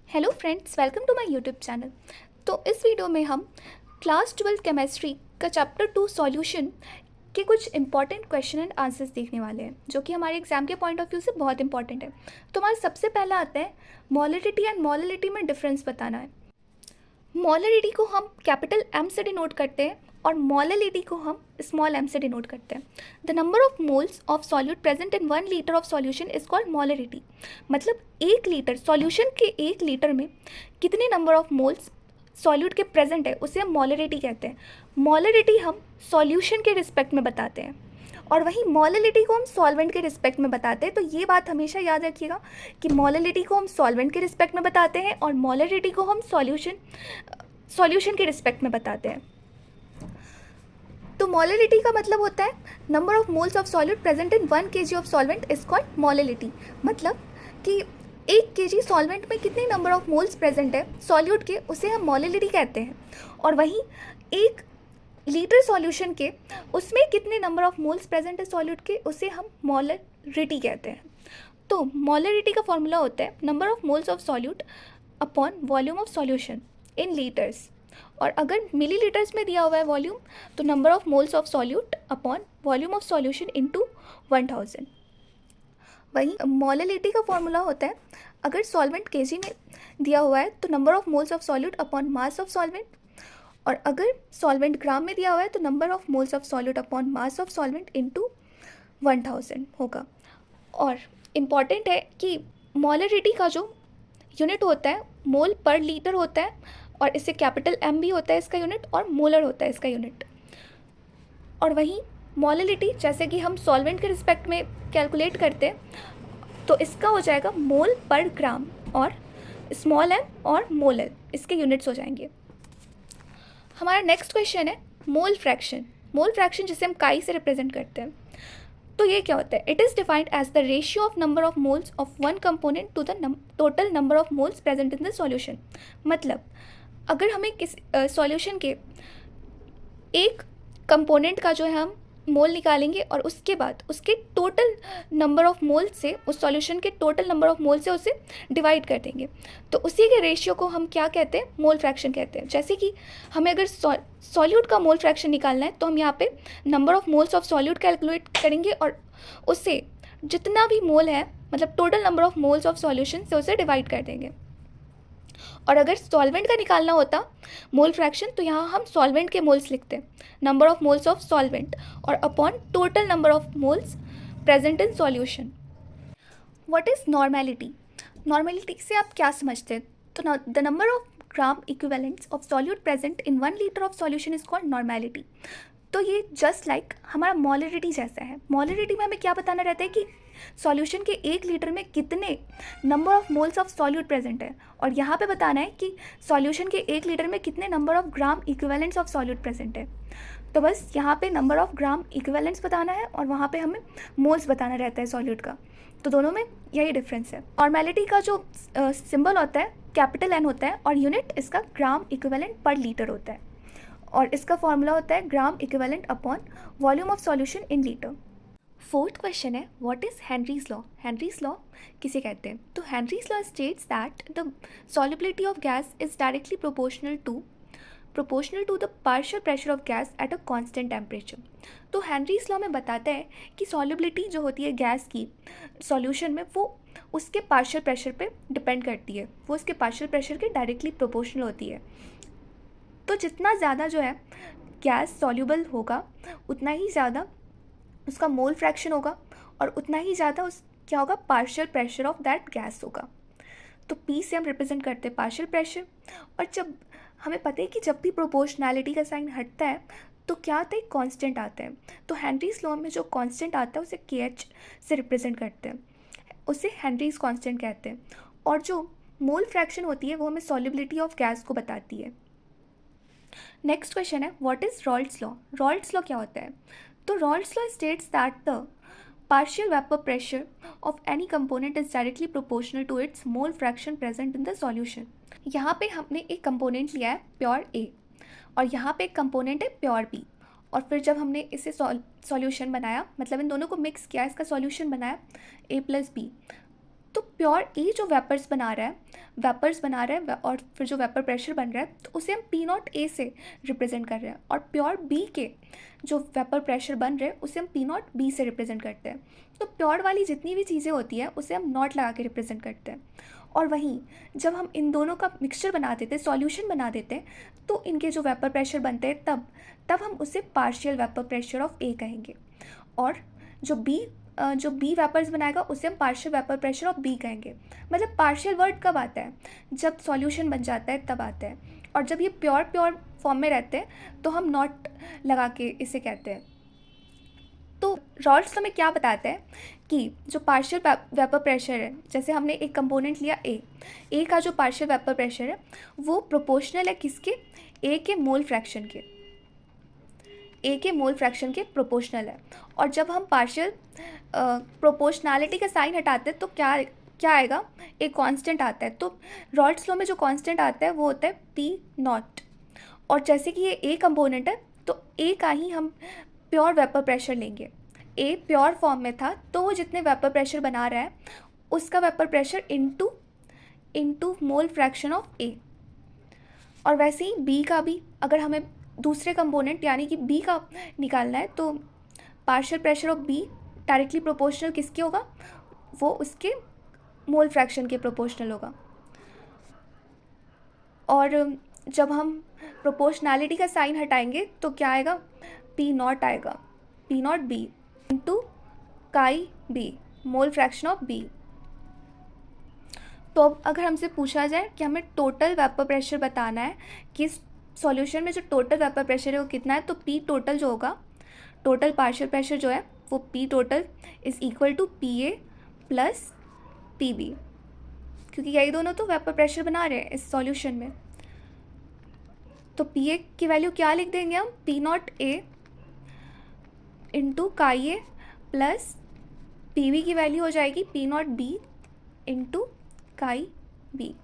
Hello friends, welcome to my YouTube channel. तो इस video में हम क्लास 12 केमिस्ट्री का चैप्टर 2 सॉल्यूशन के कुछ इंपॉर्टेंट क्वेश्चन एंड आंसर्स देखने वाले हैं, जो कि हमारे एग्जाम के पॉइंट ऑफ व्यू से बहुत इंपॉर्टेंट है। तो हमारा सबसे पहला आता है मोलरिटी एंड मोलरिटी में डिफरेंस बताना है। मोलरिटी को हम कैपिटल एम से डिनोट करते हैं और मोलरिटी को हम स्मॉल एम से डिनोट करते हैं। The number of moles of solute present in 1 litre of solution is called molarity. मतलब 1 लीटर सॉल्यूशन के 1 लीटर में कितने नंबर ऑफ मोल्स सॉल्यूट के प्रेजेंट है उसे हम मोलरिटी कहते हैं। मोलरिटी हम सॉल्यूशन के रिस्पेक्ट में बताते हैं और वहीं मोलरिटी को हम सॉल्वेंट के रिस्पेक्ट में बताते हैं। तो ये बात हमेशा याद रखिएगा कि मोलरिटी को हम सॉल्वेंट के रिस्पेक्ट में बताते हैं और मोलरिटी को हम सॉल्यूशन के रिस्पेक्ट में बताते हैं। तो मोलरिटी का मतलब होता है number of moles of solute present in 1 kg of solvent is called molarity. मतलब कि 1 kg सॉल्वेंट में कितने नंबर ऑफ मोल्स प्रेजेंट है सॉल्यूट के, उसे हम मोलरिटी कहते हैं। और वहीं 1 लीटर सॉल्यूशन के उसमें कितने नंबर ऑफ मोल्स प्रेजेंट है सॉल्यूट के, उसे हम मोलरिटी कहते हैं। तो मोलरिटी का फॉर्मूला होता है number of moles of solute upon volume of solution in litres. और अगर मिलीलीटर्स में दिया हुआ है वॉल्यूम, तो number of moles of solute upon volume of solution into 1000। वहीं मोलरिटी का फॉर्मूला होता है अगर सॉल्वेंट केजी में दिया हुआ है तो number of moles of solute upon mass of solvent, और अगर सॉल्वेंट ग्राम में दिया हुआ है तो number of moles of solute upon mass of solvent into 1000 होगा। और इम्पॉर्टेंट है कि मोलरिटी का जो यूनिट होता है मोल पर लीटर होता है, और इससे कैपिटल एम भी होता है इसका यूनिट और मोलर होता है इसका यूनिट। और वहीं मोलरिटी जैसे कि हम सॉल्वेंट के रिस्पेक्ट में कैलकुलेट करते हैं तो इसका हो जाएगा मोल पर ग्राम, और स्मॉल एम और मोलर इसके यूनिट्स हो जाएंगे। हमारा नेक्स्ट क्वेश्चन है मोल फ्रैक्शन। मोल फ्रैक्शन जिसे हम काई से रिप्रेजेंट करते हैं, तो ये क्या होता है? It is defined as the ratio of number of moles of one component to the total number of moles present in the solution. मतलब अगर हमें किस सॉल्यूशन के एक कंपोनेंट का जो है हम मोल निकालेंगे और उसके बाद उसके टोटल नंबर ऑफ मोल से, उस सॉल्यूशन के टोटल नंबर ऑफ मोल से उसे डिवाइड कर देंगे, तो उसी के रेशियो को हम क्या कहते हैं? मोल फ्रैक्शन कहते हैं। जैसे कि हमें अगर सॉल्यूट का मोल फ्रैक्शन निकालना है तो हम यहाँ पे number of moles of solute calculate करेंगे और उससे जितना भी मोल है, मतलब total number of moles of solution से उसे डिवाइड कर देंगे। और अगर सॉल्वेंट का निकालना होता मोल फ्रैक्शन, तो यहाँ हम सॉल्वेंट के मोल्स लिखते हैं, number of moles of solvent और upon total number of moles present in solution. What is normality? Normality से आप क्या समझते हैं? तो the number of gram equivalents of solute present in 1 litre of solution is called normality. तो ये just like हमारा मोलरिटी जैसा है। मोलरिटी में हमें क्या बताना रहता है कि सॉल्यूशन के 1 लीटर में कितने number of moles of solute present है, और यहाँ पे बताना है कि सॉल्यूशन के 1 लीटर में कितने number of gram equivalents of solute present है। तो बस यहाँ पे नंबर ऑफ ग्राम इक्विवेलेंट्स बताना है और वहाँ पे हमें मोल्स बताना रहता है सॉल्यूट का। तो दोनों में यही डिफरेंस है। नॉर्मेलिटी का जो सिंबल होता है कैपिटल एन होता है और यूनिट इसका ग्राम इक्विवेलेंट पर लीटर होता है, और इसका फॉर्मूला होता है gram equivalent upon volume of solution in litre. Fourth question है what is Henry's law? Henry's law किसे कहते हैं? तो Henry's law states that the solubility of gas is directly proportional to the partial pressure of gas at a constant temperature. तो Henry's law में बताता है कि सॉल्युबिलिटी जो होती है गैस की सॉल्यूशन में, वो उसके पार्शियल प्रेशर पे डिपेंड करती है, वो उसके पार्शियल प्रेशर के डायरेक्टली प्रोपोर्शनल होती है। तो जितना ज़्यादा जो है गैस सॉल्यूबल होगा उतना ही ज़्यादा उसका मोल फ्रैक्शन होगा, और उतना ही ज़्यादा उस क्या होगा? Partial pressure of that gas होगा। तो पी से हम रिप्रेजेंट करते हैं पार्शियल प्रेशर। और जब हमें पता है कि जब भी प्रोपोर्शनैलिटी का साइन हटता है तो क्या आता है? कांस्टेंट आता है। तो हेनरीज लॉ में जो कांस्टेंट आता है उसे के एच से रिप्रेजेंट करते हैं, उसे हेनरीज कांस्टेंट कहते हैं। और जो मोल फ्रैक्शन होती है वो हमें सॉल्युबिलिटी ऑफ गैस को बताती है। नेक्स्ट क्वेश्चन है what is Raoult's law? Raoult's law क्या होता है? तो Raoult's law states that the partial vapor pressure of any component is directly proportional to its mole fraction present in the solution। यहाँ पे हमने एक कंपोनेंट लिया है प्योर A और यहाँ पे एक कंपोनेंट है प्योर B, और फिर जब हमने इसे सॉल्यूशन बनाया, मतलब इन दोनों को मिक्स किया, इसका सॉल्यूशन बनाया A + B, तो प्योर A जो वेपर्स बना रहा है वेपर्स बना रहा है और फिर जो वेपर प्रेशर बन रहा है तो उसे हम पी नॉट ए से रिप्रेजेंट कर रहे हैं, और प्योर बी के जो वेपर प्रेशर बन रहे हैं उसे हम पी नॉट बी से रिप्रेजेंट करते हैं। तो प्योर वाली जितनी भी चीज़ें होती हैं उसे हम नॉट लगा के रिप्रेजेंट करते हैं। और वहीं जब हम इन दोनों का मिक्सचर बना देते हैं, सॉल्यूशन बना देते हैं, तो इनके जो वेपर प्रेशर बनते हैं तब हम उसे partial vapour pressure of A कहेंगे। और जो बी वेपर्स बनाएगा उसे हम partial vapour pressure of B कहेंगे। मतलब पार्शियल वर्ड कब आता है? जब सॉल्यूशन बन जाता है तब आता है, और जब ये प्योर फॉर्म में रहते हैं तो हम नॉट लगा के इसे कहते हैं। तो रॉल्स हमें क्या बताता है कि जो पार्शियल वेपर प्रेशर है, जैसे हमने एक कंपोनेंट लिया ए का जो पार्शियल वेपर प्रेशर है वो प्रोपोर्शनल है किसके? ए के मोल फ्रैक्शन के प्रोपोर्शनल है। और जब हम पार्शियल प्रोपोर्शनैलिटी का साइन हटाते हैं तो क्या आएगा? एक कांस्टेंट आता है। तो रॉल्स लॉ में जो कांस्टेंट आता है वो होता है पी नॉट। और जैसे कि ये ए कंपोनेंट है तो ए का ही हम प्योर वेपर प्रेशर लेंगे। ए प्योर फॉर्म में था तो वो जितने वेपर प्रेशर बना रहा है उसका vapour pressure into mole fraction of A. और वैसे ही बी का भी, अगर हमें दूसरे कंपोनेंट यानी कि बी का निकालना है तो partial pressure of be directly proportional किसके होगा? वो उसके मोल फ्रैक्शन के प्रोपोर्शनल होगा। और जब हम प्रोपोर्शनैलिटी का साइन हटाएंगे तो क्या आएगा? पी नॉट आएगा, P not B into chi B, mole fraction of B. तो अब अगर हमसे पूछा जाए कि हमें टोटल वेपर प्रेशर बताना है कि सॉल्यूशन में जो टोटल वेपर प्रेशर है वो कितना है, तो पी टोटल जो होगा, टोटल पार्शियल प्रेशर जो है वो P total is equal to P A plus P B, क्योंकि यही दोनों तो वेपर प्रेशर बना रहे हैं इस सॉल्यूशन में। तो पी ए की वैल्यू क्या लिख देंगे हम? पी नॉट ए इंटू काई ए प्लस पी बी की वैल्यू हो जाएगी P not B into chi B.